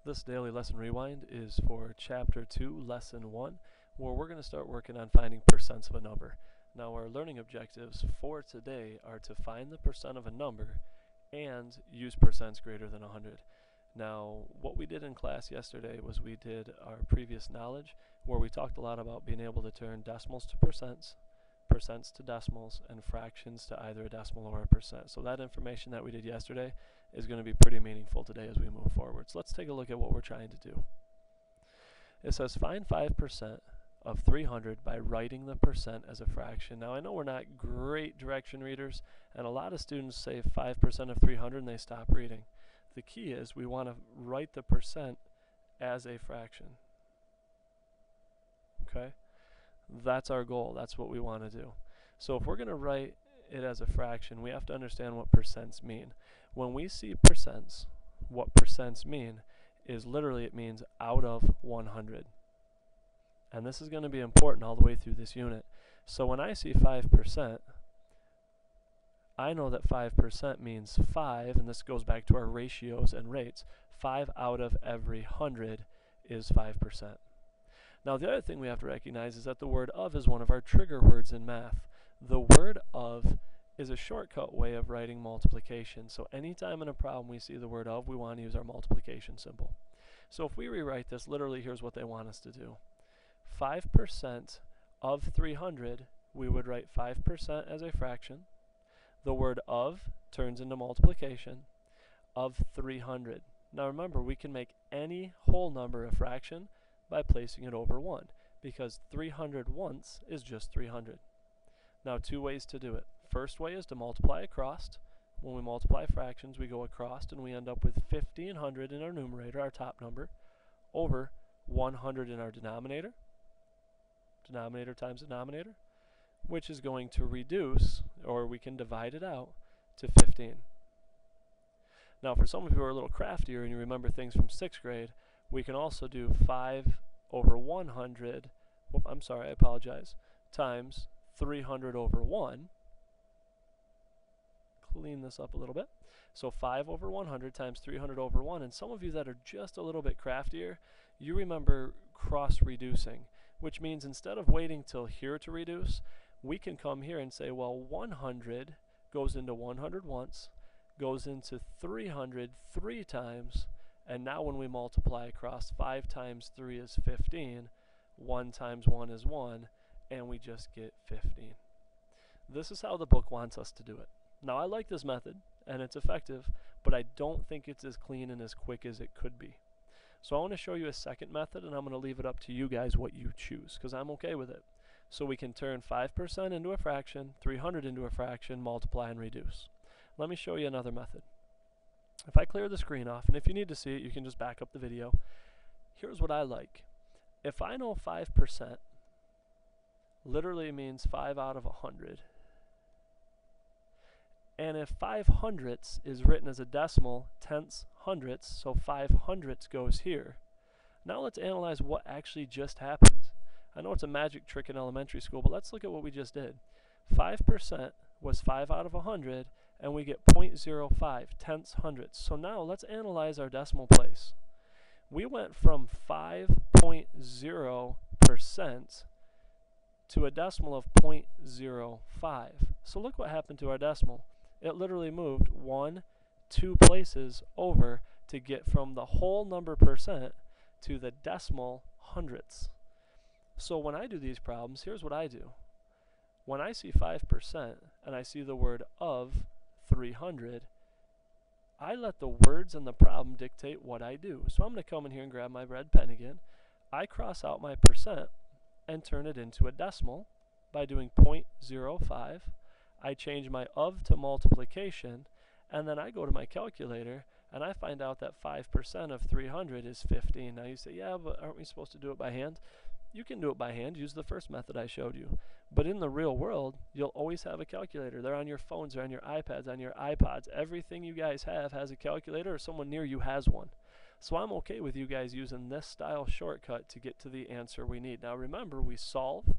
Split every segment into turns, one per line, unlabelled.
This daily lesson rewind is for chapter 2, lesson 1, where we're going to start working on finding percents of a number. Now our learning objectives for today are to find the percent of a number and use percents greater than 100. Now what we did in class yesterday was we did our previous knowledge, where we talked a lot about being able to turn decimals to percents, percents to decimals, and fractions to either a decimal or a percent. So that information that we did yesterday is going to be pretty meaningful today as we move forward. So let's take a look at what we're trying to do. It says find 5% of 300 by writing the percent as a fraction. Now I know we're not great direction readers, and a lot of students say 5% of 300 and they stop reading. The key is we want to write the percent as a fraction. Okay? That's our goal. That's what we want to do. So if we're going to write it as a fraction, we have to understand what percents mean. When we see percents, what percents mean is literally it means out of 100. And this is going to be important all the way through this unit. So when I see 5%, I know that 5% means 5, and this goes back to our ratios and rates. 5 out of every 100 is 5%. Now the other thing we have to recognize is that the word of is one of our trigger words in math. The word of is a shortcut way of writing multiplication. So anytime in a problem we see the word of, we want to use our multiplication symbol. So if we rewrite this, literally here's what they want us to do. 5% of 300, we would write 5% as a fraction. The word of turns into multiplication of 300. Now remember, we can make any whole number a fraction by placing it over 1, because 300 once is just 300. Now two ways to do it. First way is to multiply across. When we multiply fractions, we go across and we end up with 1500 in our numerator, our top number, over 100 in our denominator, denominator times denominator, which is going to reduce, or we can divide it out, to 15. Now for some of you who are a little craftier and you remember things from 6th grade, we can also do 5 over 100, times 300 over 1. Clean this up a little bit. So 5 over 100 times 300 over 1. And some of you that are just a little bit craftier, you remember cross-reducing, which means instead of waiting till here to reduce, we can come here and say, well, 100 goes into 100 once, goes into 300 3 times, and now when we multiply across, 5 times 3 is 15, 1 times 1 is 1, and we just get 15. This is how the book wants us to do it. Now I like this method, and it's effective, but I don't think it's as clean and as quick as it could be. So I want to show you a second method, and I'm going to leave it up to you guys what you choose, because I'm okay with it. So we can turn 5% into a fraction, 300 into a fraction, multiply and reduce. Let me show you another method. If I clear the screen off, and if you need to see it, you can just back up the video. Here's what I like. If I know 5% literally means 5 out of 100, and if 5 hundredths is written as a decimal, tenths, hundredths, so 5 hundredths goes here. Now let's analyze what actually just happened. I know it's a magic trick in elementary school, but let's look at what we just did. 5% was 5 out of 100, and we get 0.05, tenths, hundredths. So now let's analyze our decimal place. We went from 5.0% to a decimal of 0.05. So look what happened to our decimal. It literally moved 2 places over to get from the whole number percent to the decimal hundredths. So when I do these problems, here's what I do. When I see 5% and I see the word of 300, I let the words in the problem dictate what I do. So I'm going to come in here and grab my red pen again. I cross out my percent and turn it into a decimal by doing 0.05. I change my of to multiplication, and then I go to my calculator and I find out that 5% of 300 is 15. Now you say, yeah, but aren't we supposed to do it by hand? You can do it by hand. Use the first method I showed you. But in the real world, you'll always have a calculator. They're on your phones, they're on your iPads, on your iPods. Everything you guys have has a calculator, or someone near you has one. So I'm okay with you guys using this style shortcut to get to the answer we need. Now remember, we solve,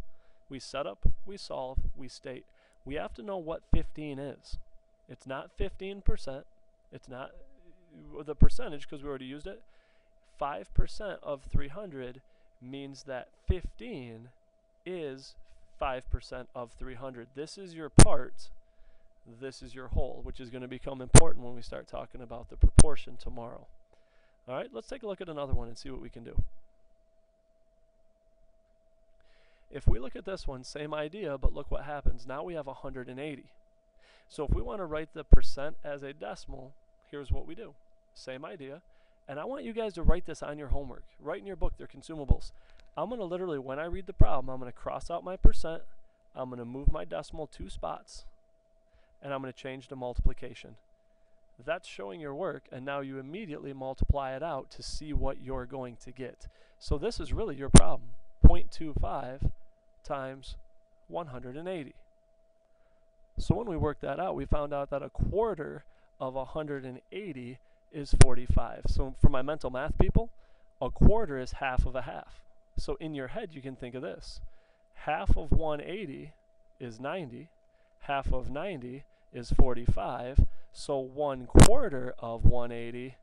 we set up, we solve, we state. We have to know what 15 is. It's not 15%. It's not the percentage, because we already used it. 5% of 300 means that 15 is 5% of 300. This is your part, this is your whole, which is going to become important when we start talking about the proportion tomorrow. All right, let's take a look at another one and see what we can do. If we look at this one, same idea, but look what happens. Now we have 180. So if we want to write the percent as a decimal, here's what we do. Same idea. And I want you guys to write this on your homework. Write in your book, they're consumables. I'm going to literally, when I read the problem, I'm going to cross out my percent, I'm going to move my decimal 2 spots, and I'm going to change to multiplication. That's showing your work, and now you immediately multiply it out to see what you're going to get. So this is really your problem. 0.25 times 180. So when we worked that out, we found out that a quarter of 180 is 45. So for my mental math people, a quarter is half of a half. So in your head, you can think of this. Half of 180 is 90. Half of 90 is 45. So 1/4 of 180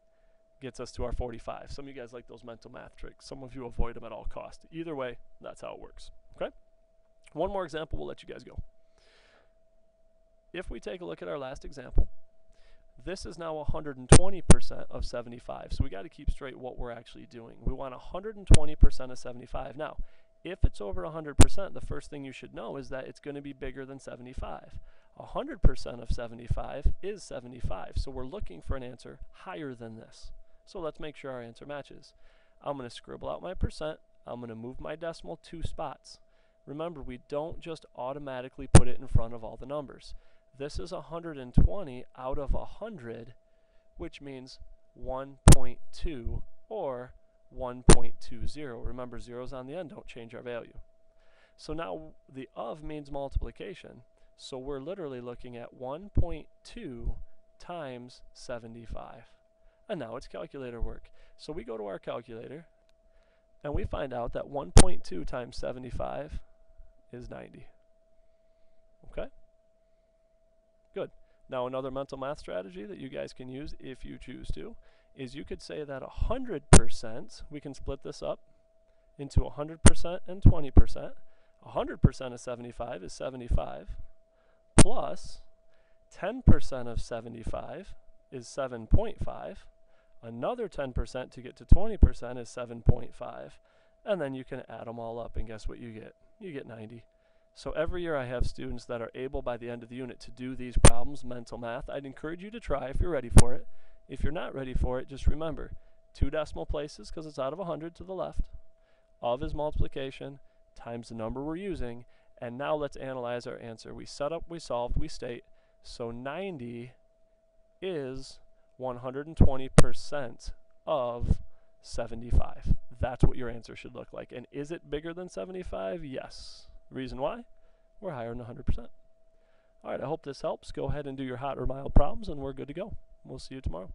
gets us to our 45. Some of you guys like those mental math tricks. Some of you avoid them at all costs. Either way, that's how it works. Okay? One more example, we'll let you guys go. If we take a look at our last example, this is now 120% of 75. So we got to keep straight what we're actually doing. We want 120% of 75. Now, if it's over 100%, the first thing you should know is that it's going to be bigger than 75. 100% of 75 is 75. So we're looking for an answer higher than this. So let's make sure our answer matches. I'm going to scribble out my percent. I'm going to move my decimal 2 spots. Remember, we don't just automatically put it in front of all the numbers. This is 120 out of 100, which means 1.2 or 1.20. Remember, zeros on the end don't change our value. So now the of means multiplication. So we're literally looking at 1.2 times 75. And now it's calculator work. So we go to our calculator and we find out that 1.2 times 75 is 90. Okay? Good. Now another mental math strategy that you guys can use if you choose to is you could say that 100%, we can split this up into 100% and 20%. 100% of 75 is 75 plus 10% of 75 is 7.5. Another 10% to get to 20% is 7.5. And then you can add them all up and guess what you get? You get 90. So every year I have students that are able by the end of the unit to do these problems, mental math. I'd encourage you to try if you're ready for it. If you're not ready for it, just remember, 2 decimal places because it's out of 100 to the left. Of is multiplication times the number we're using. And now let's analyze our answer. We set up, we solved, we state. So 90 is 120% of 75. That's what your answer should look like. And is it bigger than 75? Yes. Reason why? We're higher than 100%. All right, I hope this helps. Go ahead and do your hot or mild problems, and we're good to go. We'll see you tomorrow.